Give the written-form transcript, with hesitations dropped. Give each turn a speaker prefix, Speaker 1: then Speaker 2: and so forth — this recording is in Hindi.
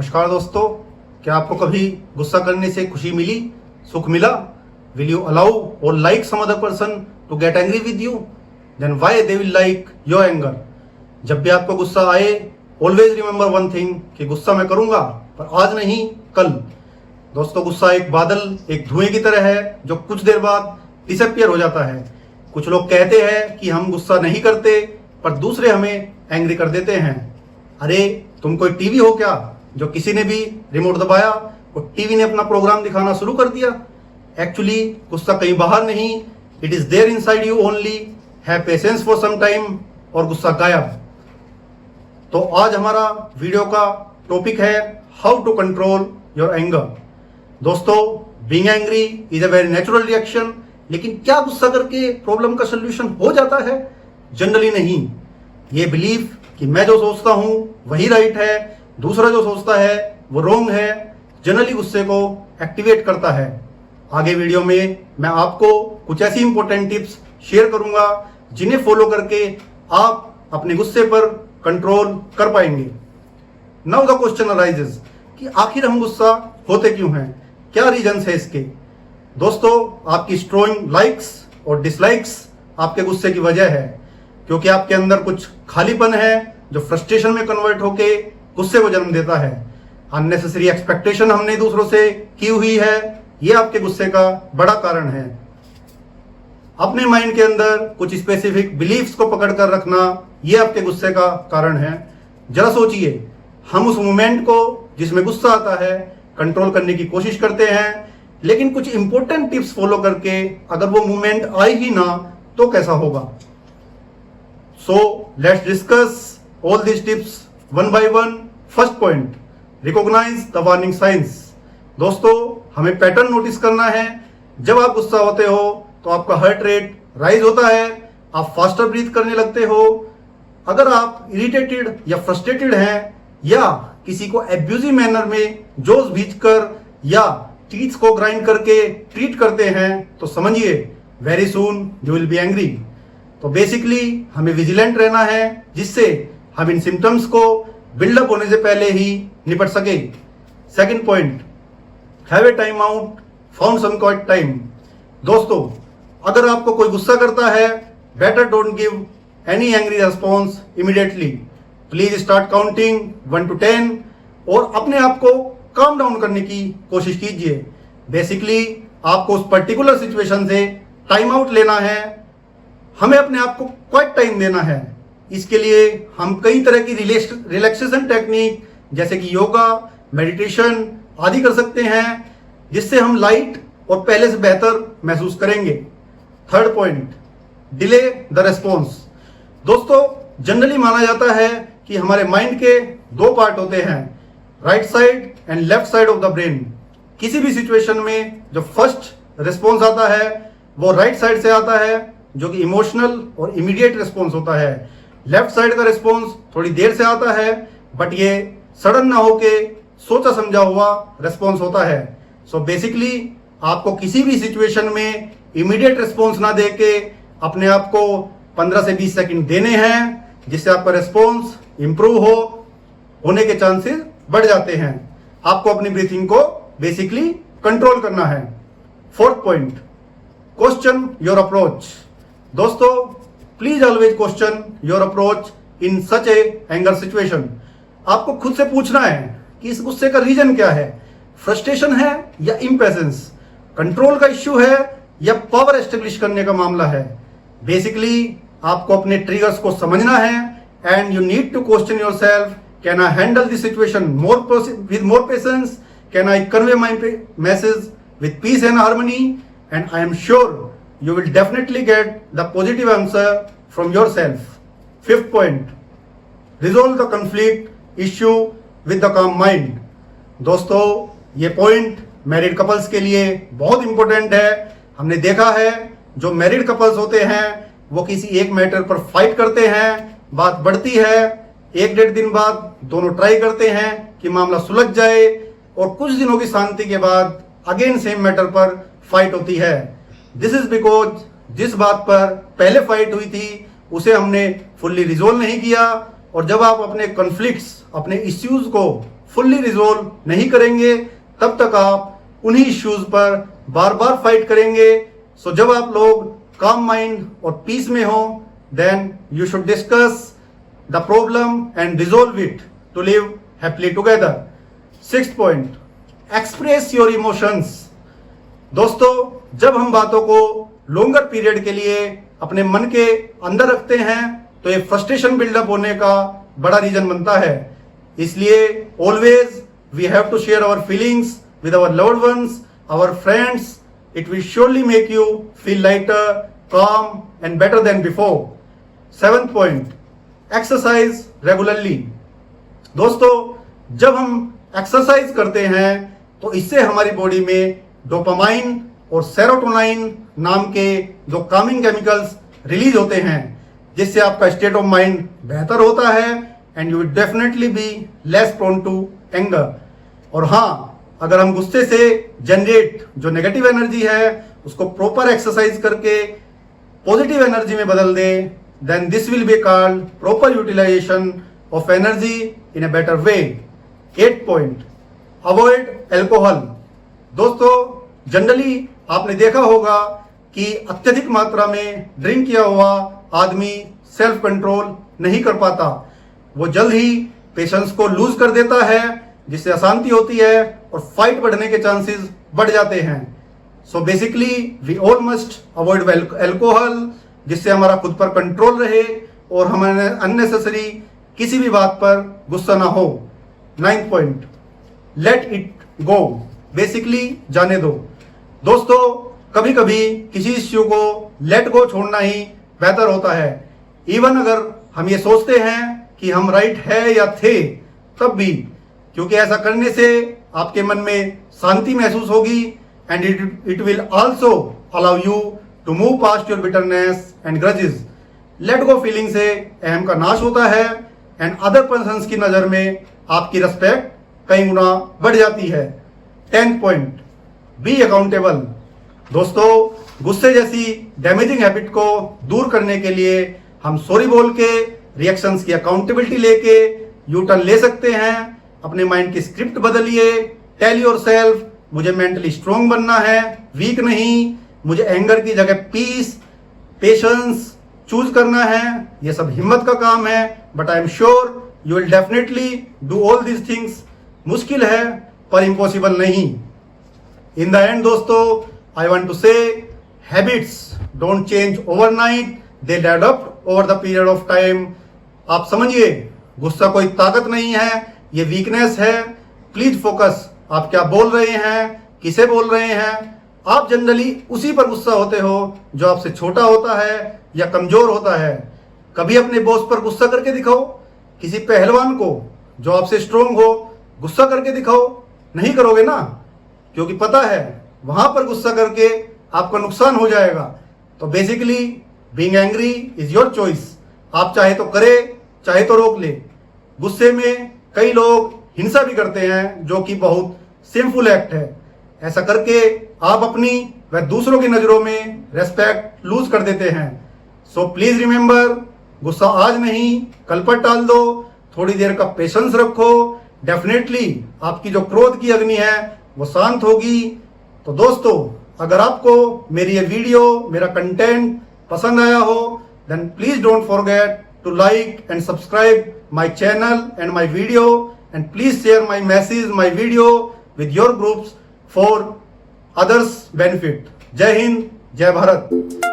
Speaker 1: नमस्कार दोस्तों, क्या आपको कभी गुस्सा करने से खुशी मिली, सुख मिला? Will you allow or like some other person to get angry with you? Then why they will like your anger? जब भी आपको गुस्सा आए, ऑलवेज रिमेंबर वन थिंग कि गुस्सा मैं करूंगा, पर आज नहीं, कल। दोस्तों, गुस्सा एक बादल, एक धुएं की तरह है जो कुछ देर बाद डिसअपियर हो जाता है। कुछ लोग कहते हैं कि हम गुस्सा नहीं करते, पर दूसरे हमें एंग्री कर देते हैं। अरे तुम कोई टीवी हो क्या जो किसी ने भी रिमोट दबाया और टीवी ने अपना प्रोग्राम दिखाना शुरू कर दिया? एक्चुअली गुस्सा कहीं बाहर नहीं, it is there inside you only. Have patience for some time और गुस्सा गायब। तो आज हमारा वीडियो का टॉपिक है how to control your anger. दोस्तों, being angry is a very natural reaction, लेकिन क्या गुस्सा करके प्रॉब्लम का सोल्यूशन हो जाता है? जनरली नहीं। ये बिलीफ कि मैं जो सोचता हूं वही राइट है, दूसरा जो सोचता है वो रॉन्ग है, जनरली गुस्से को एक्टिवेट करता है। आगे वीडियो में मैं आपको कुछ ऐसी इंपॉर्टेंट टिप्स शेयर करूंगा जिन्हें फॉलो करके आप अपने गुस्से पर कंट्रोल कर पाएंगे। नाउ द क्वेश्चन अराइजेस कि आखिर हम गुस्सा होते क्यों हैं, क्या रीजंस है इसके? दोस्तों, आपकी स्ट्रॉन्ग लाइक्स और डिसलाइक्स आपके गुस्से की वजह है, क्योंकि आपके अंदर कुछ खालीपन है जो फ्रस्ट्रेशन में कन्वर्ट होके गुस्से को जन्म देता है। अननेसेसरी एक्सपेक्टेशन हमने दूसरों से की हुई है, यह आपके गुस्से का बड़ा कारण है। अपने माइंड के अंदर कुछ स्पेसिफिक बिलीफ्स को पकड़ कर रखना, यह आपके गुस्से का कारण है। जरा सोचिए, हम उस मोमेंट को जिसमें गुस्सा आता है कंट्रोल करने की कोशिश करते हैं, लेकिन कुछ इंपॉर्टेंट टिप्स फॉलो करके अगर वो मोमेंट आई ही ना तो कैसा होगा? So let's discuss all these tips one by one. First point, recognize the warning signs. दोस्तों, हमें पैटर्न नोटिस करना है। जब आप गुस्सा होते हो तो आपका हार्ट रेट राइज होता है, आप फास्टर ब्रीथ करने लगते हो। अगर आप इरिटेटेड या फ्रस्ट्रेटेड हैं या किसी को एब्यूजिव मैनर में जोश भींचकर या टीथ को ग्राइंड करके ट्रीट करते हैं तो समझिए very soon you will be angry. तो बेसिकली हमें विजिलेंट रहना है, जिससे हम इन सिम्टम्स को बिल्डअप होने से पहले ही निपट सके। Second point, have a time out, found some quiet time. दोस्तों, अगर आपको कोई गुस्सा करता है, better don't give any angry response immediately. Please start counting 1 to 10 और अपने आप को काम डाउन करने की कोशिश कीजिए। बेसिकली आपको उस पर्टिकुलर सिचुएशन से टाइम आउट लेना है, हमें अपने आप को क्वाइट टाइम देना है। इसके लिए हम कई तरह की रिलैक्सेशन टेक्निक जैसे कि योगा, मेडिटेशन आदि कर सकते हैं, जिससे हम लाइट और पहले से बेहतर महसूस करेंगे। Third point, delay the response. दोस्तों, जनरली माना जाता है कि हमारे माइंड के दो पार्ट होते हैं, right side and left side of the brain. किसी भी सिचुएशन में जो फर्स्ट रिस्पॉन्स आता है वो राइट साइड से आता है, जो कि इमोशनल और इमीडिएट रिस्पॉन्स होता है। लेफ्ट साइड का रिस्पॉन्स थोड़ी देर से आता है, बट ये सडन ना होके सोचा समझा हुआ रिस्पॉन्स होता है। सो बेसिकली आपको किसी भी सिचुएशन में इमीडिएट रिस्पॉन्स ना देके अपने आप को 15 से 20 सेकंड देने हैं, जिससे आपका रिस्पॉन्स इंप्रूव होने के चांसेस बढ़ जाते हैं। आपको अपनी ब्रीथिंग को बेसिकली कंट्रोल करना है। Fourth point, question your approach. दोस्तों, please always question your approach in such a anger situation. आपको खुद से पूछना है कि इस गुस्से का रीजन क्या है, फ्रस्ट्रेशन है या इम्पेशेंस, कंट्रोल का इश्यू है या पावर एस्टेब्लिश करने का मामला है। बेसिकली आपको अपने ट्रिगर्स को समझना है and you need to question yourself, can I handle this situation with more patience, can I convey my message with peace and harmony, and I am sure you will definitely get the positive answer from yourself. Fifth point, resolve the conflict issue with the calm mind. दोस्तों, ये पॉइंट मैरिड कपल्स के लिए बहुत इंपॉर्टेंट है। हमने देखा है जो मैरिड कपल्स होते हैं वो किसी एक मैटर पर फाइट करते हैं, बात बढ़ती है, 1-1.5 दिन बाद दोनों ट्राई करते हैं कि मामला सुलझ जाए, और कुछ दिनों की शांति के बाद अगेन सेम मैटर पर फाइट होती है। दिस इज बिकॉज जिस बात पर पहले फाइट हुई थी उसे हमने फुल्ली रिजोल्व नहीं किया, और जब आप अपने कॉन्फ्लिक्ट्स, अपने इश्यूज को फुल्ली रिजोल्व नहीं करेंगे तब तक आप उन्हीं इश्यूज पर बार बार फाइट करेंगे। सो जब आप लोग काम माइंड और पीस में हो, then you should discuss the problem and resolve it to live happily together. 6th point, express your emotions. दोस्तों, जब हम बातों को लॉन्गर पीरियड के लिए अपने मन के अंदर रखते हैं तो ये फ्रस्ट्रेशन बिल्डअप होने का बड़ा रीजन बनता है। इसलिए always we have to share our feelings with our loved ones, our friends. It will surely make you feel lighter, calm and better than before. 7th point, exercise regularly. दोस्तों, जब हम एक्सरसाइज करते हैं तो इससे हमारी बॉडी में डोपामाइन और सेरोटोनिन नाम के जो कामिंग केमिकल्स रिलीज होते हैं, जिससे आपका स्टेट ऑफ माइंड बेहतर होता है and you will definitely be less prone to anger. और हाँ, अगर हम गुस्से से जनरेट जो नेगेटिव एनर्जी है उसको प्रॉपर एक्सरसाइज करके पॉजिटिव एनर्जी में बदल दें, then this will be called proper utilization of energy in a better way. 8th point, avoid alcohol. दोस्तों, जनरली आपने देखा होगा कि अत्यधिक मात्रा में ड्रिंक किया हुआ आदमी सेल्फ कंट्रोल नहीं कर पाता। वो जल्द ही पेशेंस को लूज कर देता है, जिससे अशांति होती है और फाइट बढ़ने के चांसेस बढ़ जाते हैं। So basically we all must avoid alcohol, जिससे हमारा खुद पर कंट्रोल रहे और हमें अननेसेसरी किसी भी बात पर गुस्सा ना हो। 9th point, let it go. Basically जाने दो। दोस्तों, कभी कभी किसी इश्यू को लेट गो छोड़ना ही बेहतर होता है। इवन अगर हम ये सोचते हैं कि हम राइट है या थे, तब भी, क्योंकि ऐसा करने से आपके मन में शांति महसूस होगी and it will also allow you to move past your bitterness and grudges. Let go feeling से अहम का नाश होता है एंड अदर पर्सन्स की नजर में आपकी रिस्पेक्ट कई गुना बढ़ जाती है। 10th point, be accountable. दोस्तों, गुस्से जैसी डैमेजिंग हैबिट को दूर करने के लिए हम सॉरी बोल के रिएक्शंस की अकाउंटेबिलिटी लेके यू टर्न ले सकते हैं। अपने माइंड की स्क्रिप्ट बदलिए। टेल योरसेल्फ, मुझे मेंटली स्ट्रांग बनना है, वीक नहीं। मुझे एंगर की जगह पीस, पेशेंस चूज करना है। ये सब हिम्मत का काम है, but I am sure you will definitely do all these things. मुश्किल है पर इम्पॉसिबल नहीं। इन द एंड दोस्तों, आई वांट टू से habits don't change overnight, they develop over the period of time. आप समझिए, गुस्सा कोई ताकत नहीं है, ये वीकनेस है। प्लीज फोकस, आप क्या बोल रहे हैं, किसे बोल रहे हैं। आप जनरली उसी पर गुस्सा होते हो जो आपसे छोटा होता है या कमजोर होता है। कभी अपने बॉस पर गुस्सा करके दिखाओ, किसी पहलवान को जो आपसे स्ट्रोंग हो गुस्सा करके दिखाओ। नहीं करोगे ना, क्योंकि पता है वहां पर गुस्सा करके आपका नुकसान हो जाएगा। तो basically being angry is your choice. आप चाहे तो करे, चाहे तो रोक ले। गुस्से में कई लोग हिंसा भी करते हैं, जो कि बहुत सिंफुल एक्ट है। ऐसा करके आप अपनी व दूसरों की नजरों में रेस्पेक्ट लूज कर देते हैं। सो प्लीज रिमेंबर, गुस्सा आज नहीं कल पर टाल दो। थोड़ी देर का पेशेंस रखो। डेफिनेटली आपकी जो क्रोध की अग्नि है वो शांत होगी। तो दोस्तों, अगर आपको मेरी ये वीडियो, मेरा कंटेंट पसंद आया हो, then please don't forget to like and subscribe my channel and my video, and please share my message, my video with your groups for others benefit. जय हिंद, जय भारत।